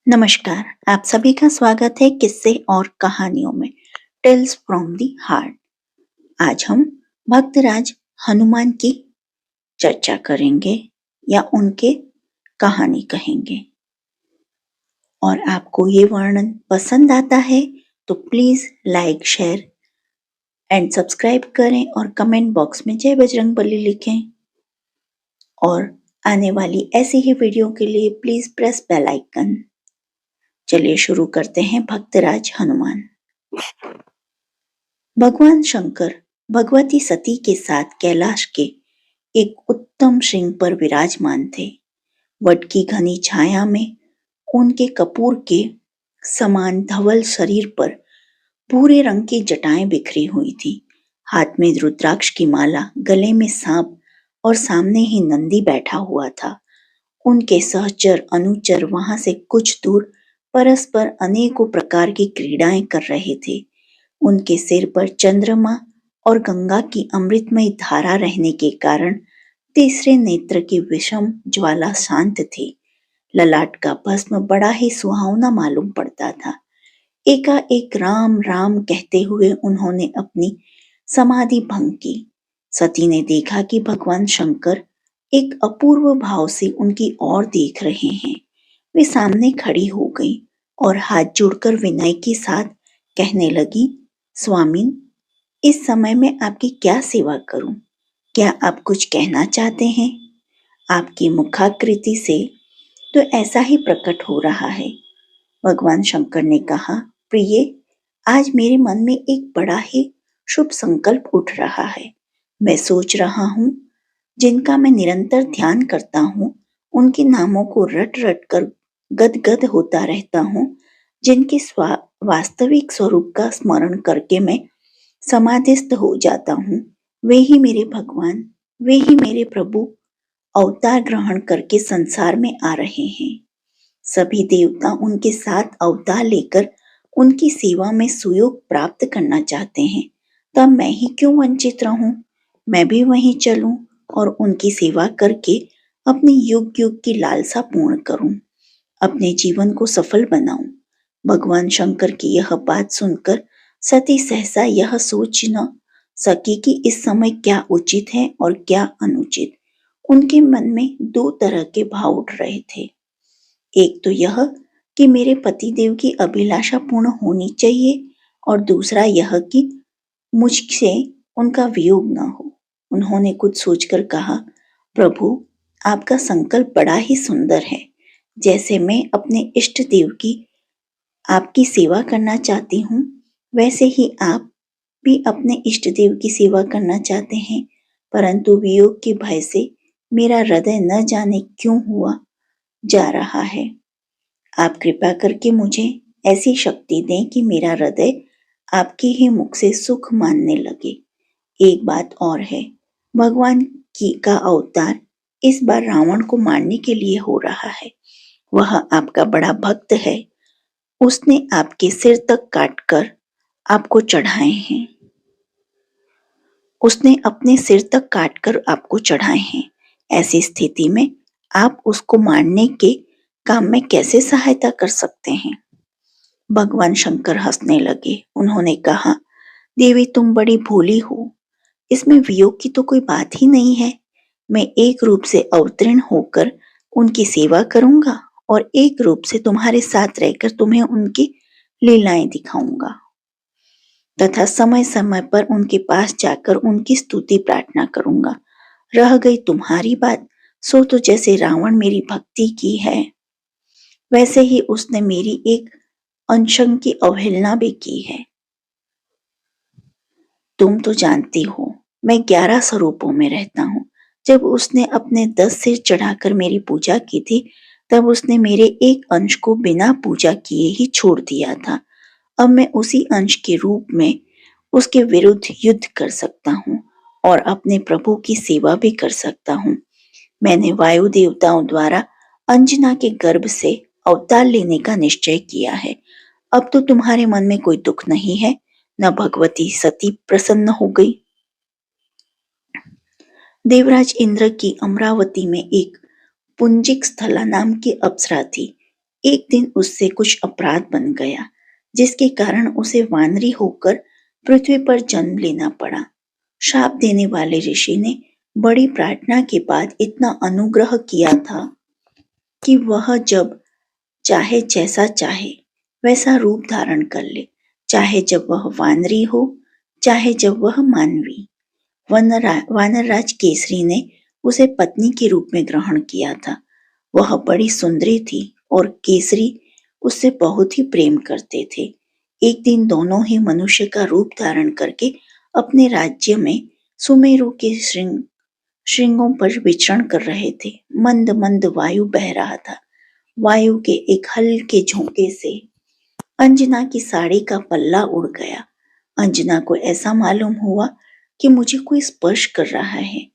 नमस्कार, आप सभी का स्वागत है किस्से और कहानियों में टेल्स फ्रॉम दी हार्ट। आज हम भक्तराज हनुमान की चर्चा करेंगे या उनके कहानी कहेंगे। और आपको ये वर्णन पसंद आता है तो please like, share and subscribe करें और कमेंट बॉक्स में जय बजरंगबली लिखें। और आने वाली ऐसी ही वीडियो के लिए प्लीज प्रेस बेल आइकन। चलिए शुरू करते हैं। भक्तराज हनुमान। भगवान शंकर भगवती सती के साथ कैलाश के एक उत्तम श्रृंग पर विराजमान थे। वट की घनी छाया में उनके कपूर के समान धवल शरीर पर भूरे रंग की जटाएं बिखरी हुई थी। हाथ में रुद्राक्ष की माला, गले में सांप और सामने ही नंदी बैठा हुआ था। उनके सहचर अनुचर वहां से कुछ दूर परस्पर अनेकों प्रकार की क्रीड़ाएं कर रहे थे। उनके सिर पर चंद्रमा और गंगा की अमृतमय धारा रहने के कारण तीसरे नेत्र की विषम ज्वाला शांत थी। ललाट का भस्म बड़ा ही सुहावना मालूम पड़ता था। एकाएक राम राम कहते हुए उन्होंने अपनी समाधि भंग की। सती ने देखा कि भगवान शंकर एक अपूर्व भाव से उनकी ओर देख रहे हैं। वे सामने खड़ी हो गई और हाथ जोड़कर विनय के साथ कहने लगी, स्वामी, इस समय में आपकी क्या सेवा करूं? क्या आप कुछ कहना चाहते हैं? आपकी मुखाकृति से तो ऐसा ही प्रकट हो रहा है। भगवान शंकर ने कहा, प्रिय, आज मेरे मन में एक बड़ा ही शुभ संकल्प उठ रहा है। मैं सोच रहा हूँ, जिनका मैं निरंतर ध्यान करता हूँ, उनके नामों को रट रट कर गदगद होता रहता हूँ, जिनके वास्तविक स्वरूप का स्मरण करके मैं समाधिस्थ हो जाता हूँ, वे ही मेरे भगवान, वे ही मेरे प्रभु अवतार ग्रहण करके संसार में आ रहे हैं। सभी देवता उनके साथ अवतार लेकर उनकी सेवा में सुयोग प्राप्त करना चाहते हैं। तब मैं ही क्यों वंचित रहूं? मैं भी वहीं चलूं और उनकी सेवा करके अपनी युग युग की लालसा पूर्ण करूं, अपने जीवन को सफल बनाऊं। भगवान शंकर की यह बात सुनकर सती सहसा यह सोच न सकी कि इस समय क्या उचित है और क्या अनुचित। उनके मन में दो तरह के भाव उठ रहे थे। एक तो यह कि मेरे पतिदेव की अभिलाषा पूर्ण होनी चाहिए और दूसरा यह कि मुझसे उनका वियोग न हो। उन्होंने कुछ सोचकर कहा, प्रभु, आपका संकल्प बड़ा ही सुंदर है। जैसे मैं अपने इष्ट देव की आपकी सेवा करना चाहती हूँ, वैसे ही आप भी अपने इष्ट देव की सेवा करना चाहते हैं, परंतु वियोग के भय से मेरा हृदय न जाने क्यों हुआ जा रहा है। आप कृपा करके मुझे ऐसी शक्ति दें कि मेरा हृदय आपके ही मुख से सुख मानने लगे। एक बात और है, भगवान की का अवतार इस बार रावण को मारने के लिए हो रहा है। वह आपका बड़ा भक्त है। उसने आपके सिर तक काटकर आपको चढ़ाए हैं। उसने अपने सिर तक काटकर आपको चढ़ाए हैं। ऐसी स्थिति में आप उसको मारने के काम में कैसे सहायता कर सकते हैं? भगवान शंकर हंसने लगे। उन्होंने कहा, देवी, तुम बड़ी भोली हो। इसमें वियोग की तो कोई बात ही नहीं है। मैं एक रूप से अवतीर्ण होकर उनकी सेवा करूंगा और एक रूप से तुम्हारे साथ रहकर तुम्हें उनकी लीलाएं दिखाऊंगा तथा समय समय पर उनके पास जाकर उनकी स्तुति प्रार्थना करूंगा। रह गई तुम्हारी बात, सो तो जैसे रावण मेरी भक्ति की है, वैसे ही उसने मेरी एक अंशं की अवहेलना भी की है। तुम तो जानती हो, मैं 11 स्वरूपों में रहता हूँ। जब उसने अपने 10 सिर चढ़ाकर मेरी पूजा की थी, तब उसने मेरे एक अंश को बिना पूजा किए ही छोड़ दिया था। अब मैं उसी अंश के रूप में उसके विरुद्ध युद्ध कर सकता हूँ और अपने प्रभु की सेवा भी कर सकता हूँ। मैंने वायु देवताओं द्वारा अंजना के गर्भ से अवतार लेने का निश्चय किया है। अब तो तुम्हारे मन में कोई दुख नहीं है। न भगवती सती प्रसन्न हो गई। देवराज इंद्र की अमरावती में एक पुंजिक स्थला नाम की अप्सरा थी। एक दिन उससे कुछ अपराध बन गया, जिसके कारण उसे वानरी होकर पृथ्वी पर जन्म लेना पड़ा। शाप देने वाले ऋषि ने बड़ी प्रार्थना के बाद इतना अनुग्रह किया था कि वह जब चाहे जैसा चाहे वैसा रूप धारण कर ले, चाहे जब वह वानरी हो, चाहे जब वह मानवी। वानरराज केसरी ने उसे पत्नी के रूप में ग्रहण किया था। वह बड़ी सुंदरी थी और केसरी उससे बहुत ही प्रेम करते थे। एक दिन दोनों ही मनुष्य का रूप धारण करके अपने राज्य में सुमेरु के श्रृंगों पर विचरण कर रहे थे। मंद मंद वायु बह रहा था। वायु के एक हल्के झोंके से अंजना की साड़ी का पल्ला उड़ गया। अंजना को ऐसा मालूम हुआ कि मुझे कोई स्पर्श कर रहा है।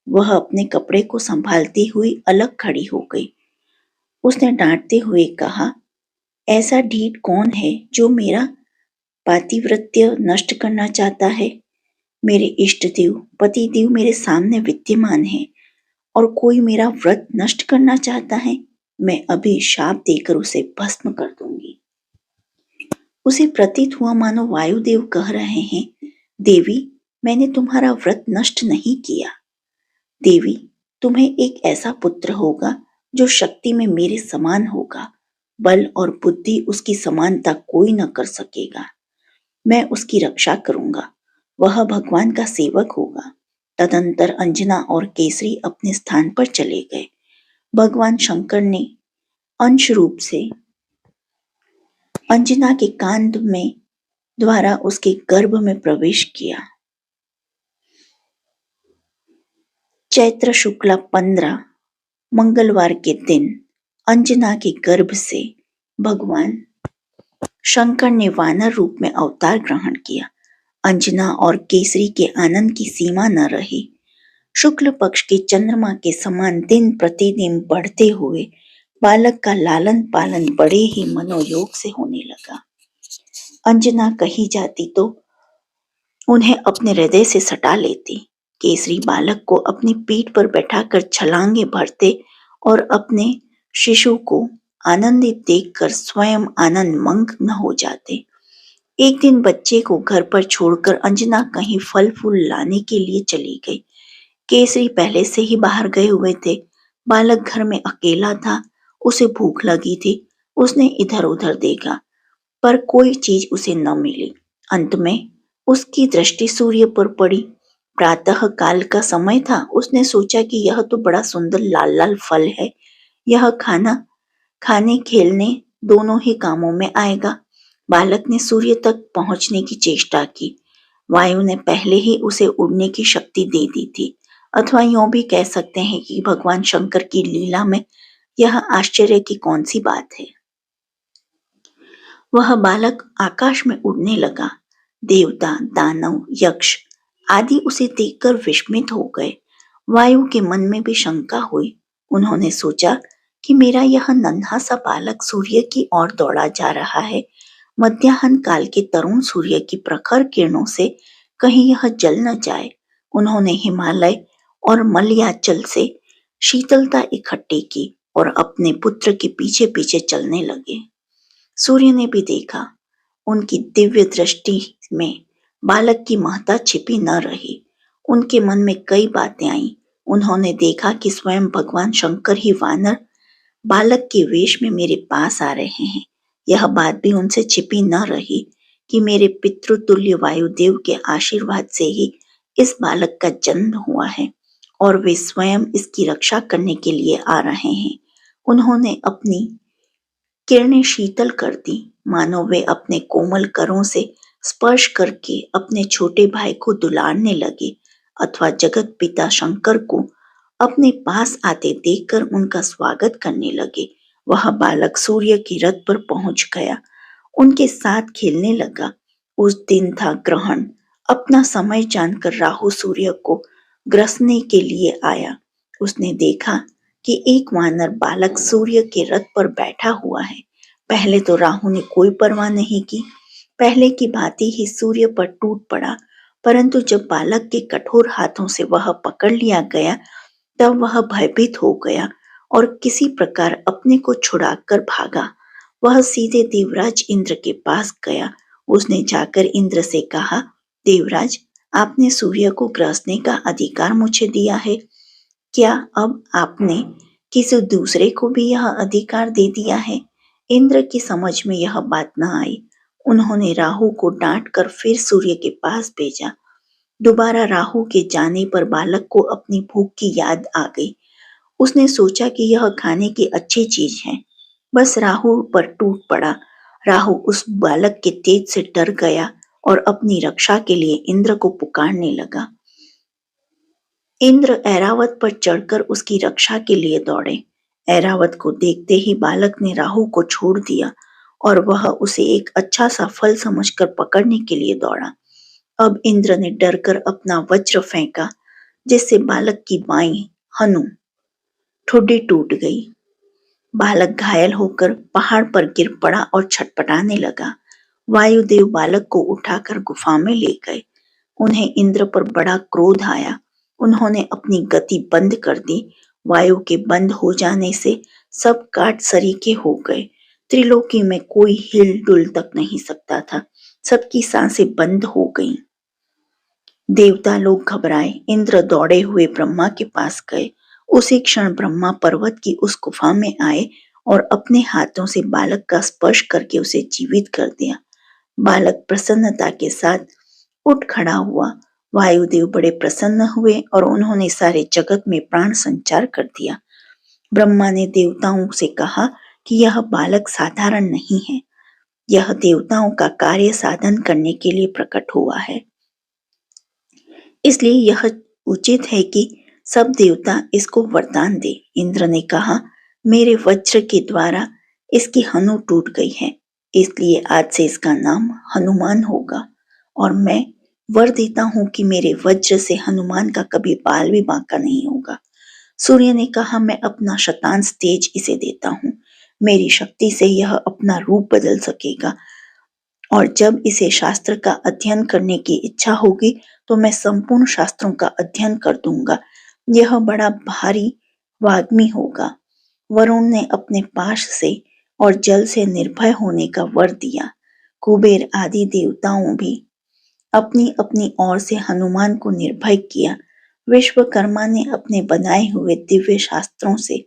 वह अपने कपड़े को संभालती हुई अलग खड़ी हो गई। उसने डांटते हुए कहा, ऐसा ढीठ कौन है जो मेरा पातिव्रत्य नष्ट करना चाहता है? मेरे इष्ट देव पतिदेव मेरे सामने विद्यमान है और कोई मेरा व्रत नष्ट करना चाहता है। मैं अभी शाप देकर उसे भस्म कर दूंगी। उसे प्रतीत हुआ मानो वायुदेव कह रहे हैं, देवी, मैंने तुम्हारा व्रत नष्ट नहीं किया। देवी, तुम्हें एक ऐसा पुत्र होगा जो शक्ति में मेरे समान होगा। बल और बुद्धि उसकी समानता कोई न कर सकेगा। मैं उसकी रक्षा करूंगा। वह भगवान का सेवक होगा। तदंतर अंजना और केसरी अपने स्थान पर चले गए। भगवान शंकर ने अंश रूप से अंजना के कांध में द्वारा उसके गर्भ में प्रवेश किया। चैत्र शुक्ला 15 मंगलवार के दिन अंजना के गर्भ से भगवान शंकर ने वानर रूप में अवतार ग्रहण किया। अंजना और केसरी के आनंद की सीमा न रही। शुक्ल पक्ष के चंद्रमा के समान दिन प्रतिदिन बढ़ते हुए बालक का लालन पालन बड़े ही मनोयोग से होने लगा। अंजना कहीं जाती तो उन्हें अपने हृदय से सटा लेती। केसरी बालक को अपनी पीठ पर बैठाकर छलांगे भरते और अपने शिशु को आनंदित देखकर स्वयं आनंद मग्न हो जाते। एक दिन बच्चे को घर पर छोड़कर अंजना कहीं फल फूल लाने के लिए चली गई। केसरी पहले से ही बाहर गए हुए थे। बालक घर में अकेला था। उसे भूख लगी थी। उसने इधर उधर देखा पर कोई चीज उसे न मिली। अंत में उसकी दृष्टि सूर्य पर पड़ी। प्रातः काल का समय था। उसने सोचा कि यह तो बड़ा सुंदर लाल लाल फल है। यह खाने खेलने दोनों ही कामों में आएगा। बालक ने सूर्य तक पहुंचने की चेष्टा की। वायु ने पहले ही उसे उड़ने की शक्ति दे दी थी, अथवा यूं भी कह सकते हैं कि भगवान शंकर की लीला में यह आश्चर्य की कौन सी बात है। वह बालक आकाश में उड़ने लगा। देवता, दानव, यक्ष आदि उसे देखकर विस्मित हो गए। वायु के मन में भी शंका हुई। उन्होंने सोचा कि मेरा यह नन्हा सा बालक सूर्य की ओर दौड़ा जा रहा है। मध्याह्न काल के तरुण सूर्य की प्रखर किरणों से कहीं यह जल न जाए। उन्होंने हिमालय और मलयाचल से शीतलता इकट्ठी की और अपने पुत्र के पीछे पीछे चलने लगे। सूर्य ने भी देखा। उनकी दिव्य दृष्टि में बालक की महत्ता छिपी न रही। उनके मन में कई बातें आईं। उन्होंने देखा कि स्वयं भगवान शंकर ही वानर बालक के वेश में मेरे पास आ रहे हैं। यह बात भी उनसे छिपी न रही कि मेरे पितृतुल्य वायुदेव के आशीर्वाद से ही इस बालक का जन्म हुआ है और वे स्वयं इसकी रक्षा करने के लिए आ रहे हैं। उन्होंने अपनी किरणें शीतल कर दी, मानो वे अपने कोमल करों से स्पर्श करके अपने छोटे भाई को दुलारने लगे अथवा जगत पिता शंकर को अपने पास आते देखकर उनका स्वागत करने लगे। वह बालक सूर्य की रथ पर पहुंच गया, उनके साथ खेलने लगा। उस दिन था ग्रहण। अपना समय जानकर राहु सूर्य को ग्रसने के लिए आया। उसने देखा कि एक वानर बालक सूर्य के रथ पर बैठा हुआ है। पहले तो राहु ने कोई परवाह नहीं की। पहले की भांति ही सूर्य पर टूट पड़ा, परंतु जब बालक के कठोर हाथों से वह पकड़ लिया गया तब वह भयभीत हो गया और किसी प्रकार अपने को छुड़ाकर भागा। वह सीधे देवराज इंद्र के पास गया। उसने जाकर इंद्र से कहा, देवराज, आपने सूर्य को ग्रासने का अधिकार मुझे दिया है। क्या अब आपने किसी दूसरे को भी यह अधिकार दे दिया है? इंद्र की समझ में यह बात न आई। उन्होंने राहु को डांट कर फिर सूर्य के पास भेजा। दोबारा राहु के जाने पर बालक को अपनी भूख की याद आ गई। उसने सोचा कि यह खाने की अच्छी चीज है। बस राहु पर टूट पड़ा। राहु उस बालक के तेज से डर गया और अपनी रक्षा के लिए इंद्र को पुकारने लगा। इंद्र ऐरावत पर चढ़कर उसकी रक्षा के लिए दौड़े। ऐरावत को देखते ही बालक ने राहु को छोड़ दिया और वह उसे एक अच्छा सा फल समझकर पकड़ने के लिए दौड़ा। अब इंद्र ने डरकर अपना वज्र फेंका, जिससे बालक की बाईं हनु ठुड्डी टूट गई। बालक घायल होकर पहाड़ पर गिर पड़ा और छटपटाने लगा। वायुदेव बालक को उठाकर गुफा में ले गए। उन्हें इंद्र पर बड़ा क्रोध आया। उन्होंने अपनी गति बंद कर दी। वायु के बंद हो जाने से सब काट सरीखे हो गए। त्रिलोकी में कोई हिल डुल तक नहीं सकता था। सबकी सांसें बंद हो गईं। देवता लोग घबराए। इंद्र दौड़े हुए ब्रह्मा के पास गए। उसी क्षण ब्रह्मा पर्वत की उस गुफा में आए और अपने हाथों से बालक का स्पर्श करके उसे जीवित कर दिया। बालक प्रसन्नता के साथ उठ खड़ा हुआ। वायुदेव बड़े प्रसन्न हुए और उन्होंने सारे जगत में प्राण संचार कर दिया। ब्रह्मा ने देवताओं से कहा कि यह बालक साधारण नहीं है। यह देवताओं का कार्य साधन करने के लिए प्रकट हुआ है। इसलिए यह उचित है कि सब देवता इसको वरदान दे। इंद्र ने कहा, मेरे वज्र के द्वारा इसकी हनु टूट गई है, इसलिए आज से इसका नाम हनुमान होगा और मैं वर देता हूं कि मेरे वज्र से हनुमान का कभी बाल भी बांका नहीं होगा। सूर्य ने कहा, मैं अपना शतांश तेज इसे देता हूं। मेरी शक्ति से यह अपना रूप बदल सकेगा और जब इसे शास्त्र का अध्ययन करने की इच्छा होगी तो मैं संपूर्ण शास्त्रों का अध्ययन कर दूंगा। यह बड़ा भारी वाग्मी होगा। वरुण ने अपने पाश से और जल से निर्भय होने का वर दिया। कुबेर आदि देवताओं भी अपनी अपनी ओर से हनुमान को निर्भय किया। विश्वकर्मा ने अपने बनाए हुए दिव्य शास्त्रों से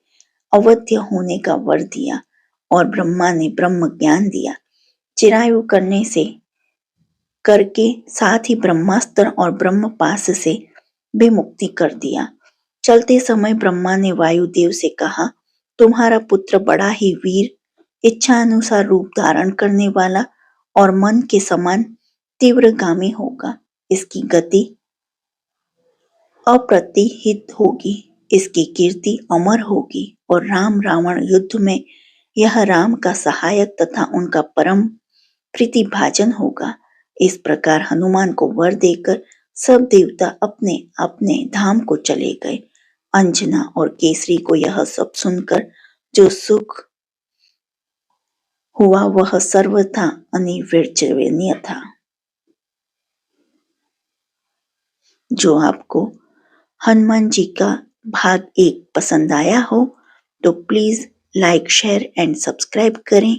अवध्य होने का वर दिया और ब्रह्मा ने ब्रह्म ज्ञान दिया। चिरायु करके साथ ही ब्रह्मास्त्र और ब्रह्म पास से भी मुक्ति कर दिया। चलते समय ब्रह्मा ने वायुदेव से कहा, तुम्हारा पुत्र बड़ा ही वीर, इच्छा अनुसार रूप धारण करने वाला और मन के समान तीव्रगामी होगा। इसकी गति अप्रतिहित होगी, इसकी कीर्ति अमर होगी और राम रावण युद्ध में यह राम का सहायक तथा उनका परम प्रीतिभाजन होगा। इस प्रकार हनुमान को वर देकर सब देवता अपने अपने धाम को चले गए। अंजना और केसरी को यह सब सुनकर जो सुख हुआ वह सर्वथा अनिर्वचनीय था। जो आपको हनुमान जी का भाग 1 पसंद आया हो तो please like, share and subscribe करें।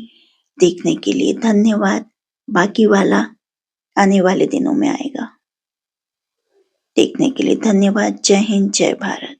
देखने के लिए धन्यवाद। बाकी वाला आने वाले दिनों में आएगा। देखने के लिए धन्यवाद। जय हिंद, जय भारत।